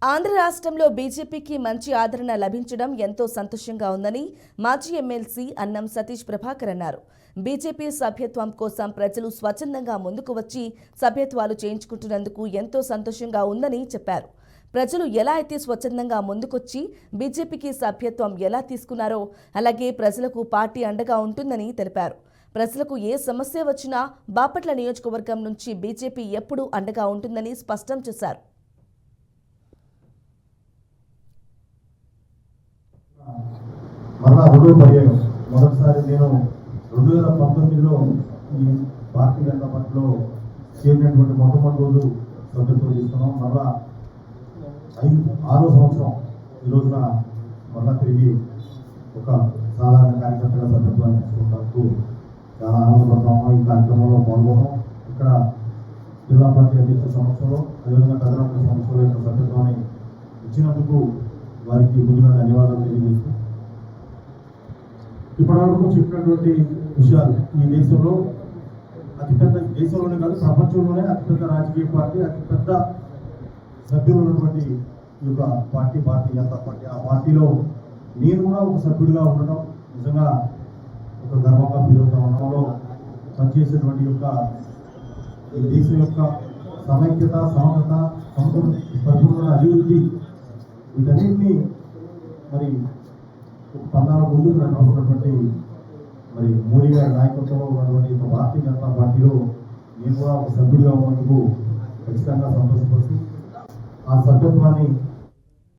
ఆంధ్ర రాష్ట్రంలో బీజేపీకి మంచి ఆదరణ లభించడం ఎంతో సంతోషంగా ఉందని మాజీ ఎమ్మెల్సీ అన్నం సతీష్ ప్రభాకర్ అన్నారు. బీజేపీ సభ్యత్వం కోసం ప్రజలు స్వచ్ఛందంగా ముందుకు వచ్చి సభ్యత్వాలు చేయించుకుంటున్నందుకు ఎంతో సంతోషంగా ఉందని చెప్పారు. ప్రజలు ఎలా అయితే స్వచ్ఛందంగా ముందుకొచ్చి బీజేపీకి సభ్యత్వం ఎలా తీసుకున్నారో అలాగే ప్రజలకు పార్టీ అండగా ఉంటుందని తెలిపారు. ప్రజలకు ఏ సమస్య వచ్చినా బాపట్ల నియోజకవర్గం నుంచి బీజేపీ ఎప్పుడూ అండగా ఉంటుందని స్పష్టం చేశారు. మరలా రెండో పర్యాయం మొదటిసారి నేను 2019లో ఈ భారతీయ జనతా పార్టీలో చేరినటువంటి మొట్టమొదటి రోజు సభ్యత్వం తీసుకున్నాం. మరలా 6వ సంవత్సరం ఈ రోజున మరలా తిరిగి ఒక సాధారణ కార్యకర్తగా సభ్యత్వాన్ని తీసుకున్నందుకు చాలా ఆనందపడుతున్నాము. ఈ కార్యక్రమంలో పాల్గొన్నాం. ఇక్కడ జిల్లా పార్టీ అధ్యక్షుల సమక్షంలో అదేవిధంగా ప్రధానమంత్రి సమక్షంలో యొక్క సభ్యత్వాన్ని ఇచ్చినందుకు వారికి ముందుగా ధన్యవాదాలు తెలియజేస్తూ ఇప్పటివరకు చెప్పినటువంటి విషయాలు ఈ దేశంలో అతిపెద్ద దేశంలోనే కాదు ప్రపంచంలోనే అతిపెద్ద రాజకీయ పార్టీ అతిపెద్ద సభ్యులు ఉన్నటువంటి ఈ యొక్క పార్టీ భారతీయ జనతా పార్టీ. ఆ పార్టీలో నేను కూడా ఒక సభ్యుడిగా ఉండడం నిజంగా ఒక గర్వంగా ఫీల్ అవుతా ఉండడంలో పనిచేసేటువంటి యొక్క ఈ దేశం యొక్క సమైక్యత సమగ్రత పరిపూర్ణ అభివృద్ధి వీటన్నింటినీ మరి పందాల ముందుకు నడుపుతున్నటువంటి మరి మోడీ గారి నాయకత్వంలో ఉన్నటువంటి భారతీయ జనతా పార్టీలో నేను కూడా ఒక సభ్యుడిగా ఉన్నందుకు ఖచ్చితంగా సంతోషపడుతూ ఆ సభ్యత్వాన్ని